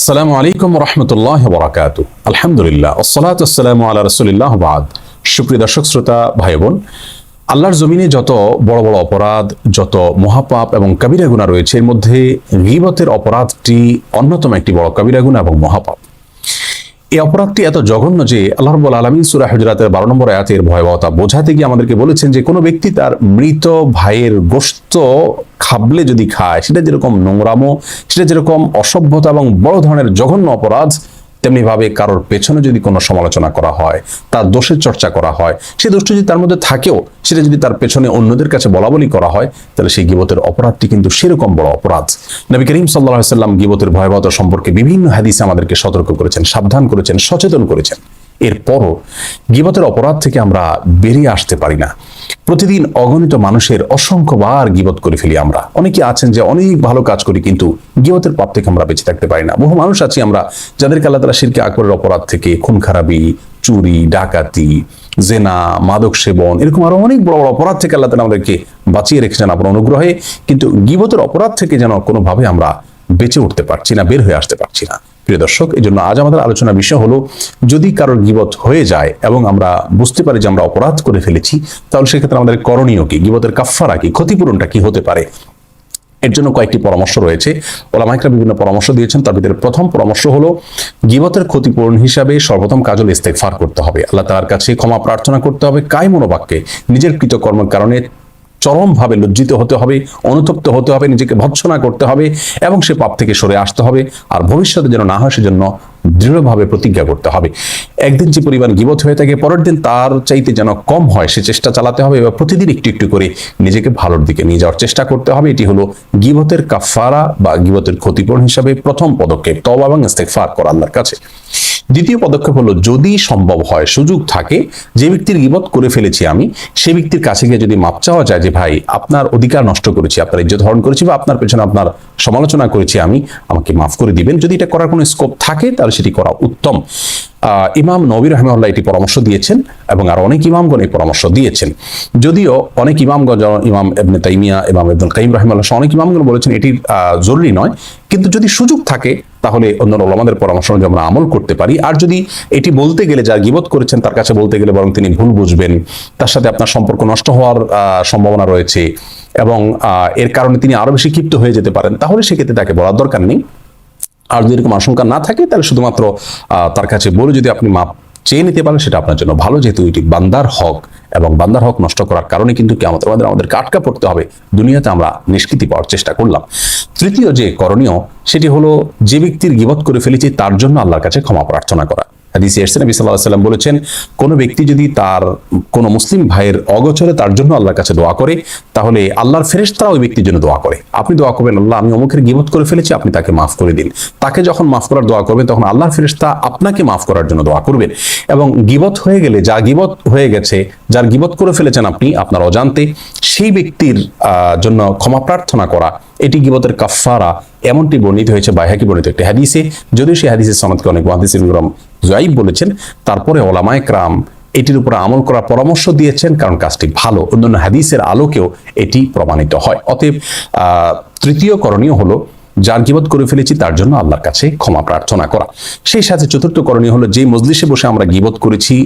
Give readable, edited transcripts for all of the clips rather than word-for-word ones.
আসসালামু আলাইকুম রহমতুল্লাহ বরাকাতু। আলহামদুলিল্লাহ ওয়াসসালাতু ওয়াসসালামু আলা রাসূলিল্লাহ বাদ। সুপ্রিয় দর্শক শ্রোতা ভাই বোন, আল্লাহর জমিনে যত বড় বড় অপরাধ, যত মহাপাপ এবং কবিরা গুনাহ রয়েছে, এর মধ্যে গীবতের অপরাধটি অন্যতম একটি বড় কবিরা গুনাহ এবং মহাপাপ। এই অপরাধটি এত জঘন্য যে আল্লাহ রাব্বুল আলামিন সূরা হুজুরাতের 12 নম্বর আয়াতের ভয়াবহতা বোঝাতে গিয়ে আমাদেরকে বলেছেন যে কোনো ব্যক্তি তার মৃত ভাইয়ের গোশত খাবলে যদি খায়, সেটা যেরকম নোংরামো, সেটা যেরকম অসভ্যতা এবং বড় ধরনের জঘন্য অপরাধ, তেমনি ভাবে কারোর পেছনে যদি কোনো সমালোচনা করা হয়, তার দোষের চর্চা করা হয়, সেই দোষটি যদি তার মধ্যে থাকেও সেটা যদি তার পেছনে অন্যদের কাছে বলাবলি করা হয়, তাহলে সেই গীবতের অপরাধটি কিন্তু সেরকম বড় অপরাধ। নবী করিম সাল্লাল্লাহু আলাইহি ওয়াসাল্লাম গীবতের ভয়াবহতা সম্পর্কে বিভিন্ন হাদিসে আমাদেরকে সতর্ক করেছেন, সাবধান করেছেন, সচেতন করেছেন। এরপরও গীবতের অপরাধ থেকে আমরা বেরিয়ে আসতে পারি না। প্রতিদিন অগণিত মানুষের অসংখ্যবার গীবত করে ফেলি আমরা। অনেকে আছেন যে অনেক ভালো কাজ করি, কিন্তু গীবতের পাপ থেকে আমরা বেঁচে থাকতে পারি না। বহু মানুষ আছি আমরা যাদেরকে আল্লাহ তাআলা শিরকে আকবরের অপরাধ থেকে, খুন খারাপি, চুরি, ডাকাতি, জেনা, মাদক সেবন, এরকম আরো অনেক বড় বড় অপরাধ থেকে আল্লাহ তাআলা আমাদেরকে বাঁচিয়ে রেখেছেন আপনার অনুগ্রহে, কিন্তু গীবতের অপরাধ থেকে যেন কোনোভাবে আমরা বেঁচে উঠতে পারছি না, বের হয়ে আসতে পারছি না। প্রিয় দর্শক, এই জন্য আজ আমাদের আলোচনার বিষয় হলো, যদি কারোর গীবত হয়ে যায় এবং আমরা বুঝতে পারি যে আমরা অপরাধ করে ফেলেছি, তাহলে সেক্ষেত্রে আমাদের করণীয় কি, গীবতের কাফফারা কি, ক্ষতিপূরণটা কি হতে পারে। এর জন্য কয়েকটি পরামর্শ রয়েছে, ওলামা ইকরাম বিভিন্ন পরামর্শ দিয়েছেন। তার ভিতরে প্রথম পরামর্শ হলো, গীবতের ক্ষতিপূরণ হিসাবে সর্বপ্রথম কাজ হলো ইস্তেগফার করতে হবে, আল্লাহ তাআলার কাছে ক্ষমা প্রার্থনা করতে হবে, কায় মনোবাক্যে নিজের কৃতকর্মের কারণে চরমভাবে লজ্জিত হতে হবে, অনুতপ্ত হতে হবে, নিজেকে ভৎসনা করতে হবে এবং সে পাপ থেকে সরে আসতে হবে। আর ভবিষ্যতে যেন না হয় সেজন্য দৃঢ়ভাবে প্রতিজ্ঞা করতে হবে। একদিন যে পরিমাণ গীবত হয়ে থাকে, পরের দিন তার চাইতে যেন কম হয় সে চেষ্টা চালাতে হবে, এবং প্রতিদিন একটু একটু করে নিজেকে ভালোর দিকে নিয়ে যাওয়ার চেষ্টা করতে হবে। এটি হলো গীবতের কাফফারা বা গীবতের ক্ষতিপূরণ হিসাবে প্রথম পদক্ষেপ, তওবা এবং ইস্তেগফার করা আল্লাহর কাছে। দ্বিতীয় পদক্ষেপ হলো, যদি সম্ভব হয়, সুযোগ থাকে, যে ব্যক্তির গীবত করে ফেলেছি আমি, সেই ব্যক্তির কাছে গিয়ে যদি মাপ চাওয়া যায় যে ভাই, আপনার অধিকার নষ্ট করেছি, আপনার ইজ্জত হরণ করেছি, বা আপনার পেছনে আপনার সমালোচনা করেছি আমি, আমাকে মাফ করে দিবেন। যদি এটা করার কোনো স্কোপ থাকে তাহলে সেটি করা উত্তম। ইমাম নবী রাহিমাহুল্লাহ এটি পরামর্শ দিয়েছেন এবং আর অনেক ইমামগণ এই পরামর্শ দিয়েছেন। যদিও অনেক ইমামগণ, ইমাম ইবনে তাইমিয়া, ইমাম ইবনুল কাইয়িম রাহিমাহুল্লাহ, অনেক ইমামগণ বলেছেন এটি জরুরি নয়, কিন্তু যদি সুযোগ থাকে তাহলে অন্য ওলামাদের পরামর্শ অনুযায়ী আমরা আমল করতে পারি। আর যদি এটি বলতে গেলে, যার গীবত করেছেন তার কাছে বলতে গেলে বরং তিনি ভুল বুঝবেন, তার সাথে আপনার সম্পর্ক নষ্ট হওয়ার সম্ভাবনা রয়েছে এবং এর কারণে তিনি আরো বেশি ক্ষিপ্ত হয়ে যেতে পারেন, তাহলে সেক্ষেত্রে তাকে বলার দরকার নেই। আর যদি এরকম আশঙ্কা না থাকে, তাহলে শুধুমাত্র তার কাছে বলে যদি আপনি মাপ চেয়ে নিতে পারেন, সেটা আপনার জন্য ভালো, যেহেতু এটি বান্দার হক, এবং বান্দার হক নষ্ট করার কারণে কিন্তু কিয়ামতের মধ্যে আমাদেরকে আটকা পড়তে হবে। দুনিয়াতে আমরা নিষ্কৃতি পাওয়ার চেষ্টা করলাম। তৃতীয় যে করণীয়, সেটি হলো, যে ব্যক্তির গীবত করে ফেলেছি তার জন্য আল্লাহর কাছে ক্ষমা প্রার্থনা করা। হাদিসে এসেছে, নবী সাল্লাল্লাহু আলাইহি ওয়াসাল্লাম বলেছেন, কোনো ব্যক্তি যদি তার কোনো মুসলিম ভাইয়ের অগোচরে তার জন্য আল্লাহর কাছে দোয়া করে, তাহলে আল্লাহর ফেরেশতারা ওই ব্যক্তির জন্য দোয়া করে। আপনি দোয়া করবেন, আল্লাহ, আমি অমুকের গীবত করে ফেলেছি, আপনি তাকে মাফ করে দিন। তাকে যখন মাফ করার দোয়া করবেন, তখন আল্লাহর ফেরেশতা আপনাকে মাফ করার জন্য দোয়া করবেন। এবং গীবত হয়ে গেলে, যা গীবত হয়ে গেছে, যার গীবত করে ফেলেছেন আপনি আপনার অজান্তে, সেই ব্যক্তির জন্য ক্ষমা প্রার্থনা করা, এটি গীবতের কাফফারা। এমনটি বর্ণিত হয়েছে বাইহাকি বর্ণিত একটি হাদিসে। যদিও সেই হাদিসের সনদকে অনেক মুহাদ্দিসিন কিরাম যায়িফ বলেছেন, তারপরে ওলামায়ে কেরাম এটির উপর আমল করার পরামর্শ দিয়েছেন, কারণ কাজটি ভালো, অন্যান্য হাদিসের আলোকেও এটি প্রমাণিত হয়। অতএব তৃতীয় করণীয় হলো, যার গীবত করে ফেলেছি তার জন্য আল্লাহর কাছে ক্ষমা প্রার্থনা করা। সেই সাথে চতুর্থ করণীয় হলো, যে মজলিসে বসে আমরা গীবত করেছি,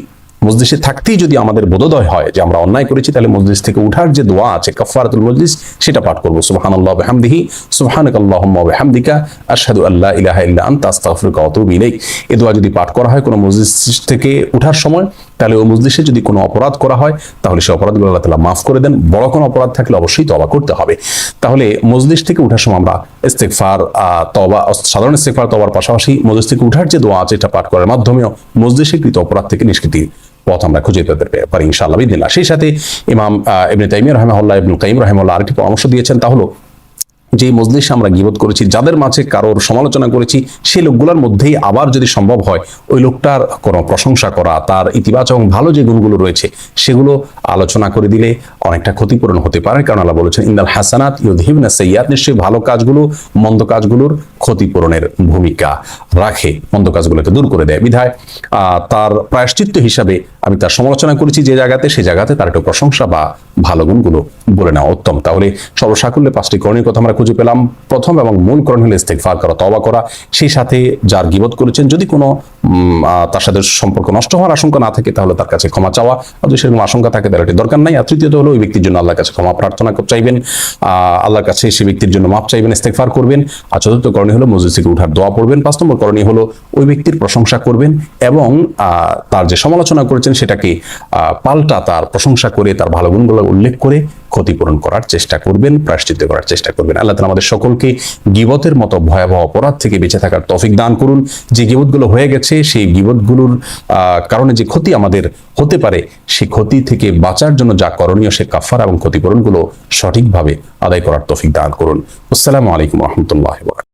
মজলিসে থাকতেই যদি আমাদের বোধোদয় হয় যে আমরা অন্যায় করেছি, তাহলে মজলিস থেকে উঠার যে দোয়া আছে, কাফফারাতুল মজলিস, সেটা পাঠ করব। সুবহানাল্লাহি ওয়া বিহামদিহি, সুবহানাকাল্লাহুম্মা ওয়া বিহামদিকা, আশহাদু আল্লা ইলাহা ইল্লা আনতা, আস্তাগফিরুকা ওয়া আতুবু ইলাইক। এই দোয়া যদি পাঠ করা হয় কোনো মজলিস থেকে উঠার সময়, তাহলে ওই মজলিসে যদি কোনো অপরাধ করা হয়, তাহলে সেই অপরাধগুলো আল্লাহ তাআলা মাফ করে দেন। বড় কোনো অপরাধ থাকলে অবশ্যই তওবা করতে হবে। তাহলে মজলিস থেকে উঠার সময় আমরা ইস্তেগফার, তওবা, সাধারণ ইস্তেগফার তওবার পাশাপাশি মজলিস থেকে উঠার যে দোয়া আছে, এটা পাঠ করার মাধ্যমেও মজলিসে কৃত অপরাধ থেকে নিষ্কৃতির পথ আমরা খুঁজে পেতে পারি ইনশাআল্লাহ বিদিনিল্লাহ। সেই সাথে ইমাম ইবনে তাইমিয়া রাহিমাহুল্লাহ, ইবনুল কাইয়িম রাহিমাহুল্লাহ আরেকটি পরামর্শ দিয়েছেন, তা হলো, যে মজলিসে আমরা গীবত করেছি, যাদের মাঝে কারোর সমালোচনা করেছি, সেই লোকগুলোর মধ্যেই আবার যদি সম্ভব হয় ওই লোকটার কোনো প্রশংসা করা, তার ইতিবাচক এবং ভালো যে গুণগুলো রয়েছে সেগুলো আলোচনা করে দিলে অনেকটা ক্ষতিপূরণ হতে পারে। কারণ আল্লাহ বলেছেন, ইন্নাল হাসানাত ইউযহিবনা সাইয়্যাত, নিশ্চয়ই ভালো কাজগুলো মন্দ কাজগুলোর ক্ষতিপূরণের ভূমিকা রাখে, মন্দ কাজগুলোকে দূর করে দেয়। বিধায় তার প্রায়শ্চিত্ত হিসাবে আমি তার সমালোচনা করেছি যে জায়গাতে, সেই জায়গাতে তার একটু প্রশংসা বা ভালো গুণগুলো বলে নেওয়া উত্তম। তাহলে সর্বসাকুল্যে 5টি করণীয় কথা আমরা খুঁজে পেলাম। প্রথম এবং মূল করণ হলো ইস্তেগফার করা, তওবা করা। সেই সাথে যার গীবত করেছেন যদি কোনো তার সাথে সম্পর্ক নষ্ট হওয়ার আশঙ্কা না থাকে তাহলে তার কাছে ক্ষমা চাওয়া, আর যদি সেরকম আশঙ্কা থাকে তাহলে এটি দরকার নাই। আর তৃতীয়ত হলো ওই ব্যক্তির জন্য আল্লাহর কাছে ক্ষমা প্রার্থনা চাইবেন, আল্লাহর কাছে সেই ব্যক্তির জন্য মাপ চাইবেন, ইস্তেগফার করবেন। আর চতুর্থ করণীয় হলো মসজিদ থেকে উঠার দোয়া পড়বেন। 5 নম্বর করণীয় হলো ওই ব্যক্তির প্রশংসা করবেন এবং তার যে সমালোচনা করেছেন সেটাকে পাল্টা তার প্রশংসা করে তার ভালো গুণগুলো উল্লেখ করে ক্ষতিপূরণ করার চেষ্টা করবেন, প্রায়শ্চিত্ত করার চেষ্টা করবেন। আল্লাহ তাআলা আমাদের সকলকে গীবতের মতো ভয়াবহ অপরাধ থেকে বেঁচে থাকার তৌফিক দান করুন। যে গীবতগুলো হয়ে গেছে সেই গীবতগুলোর কারণে যে ক্ষতি আমাদের হতে পারে, সেই ক্ষতি থেকে বাঁচার জন্য যা করণীয় সে কাফারা এবং ক্ষতিপূরণগুলো সঠিকভাবে আদায় করার তৌফিক দান করুন। আসসালামু আলাইকুম ওয়া রাহমাতুল্লাহি ওয়া বারাকাতুহু।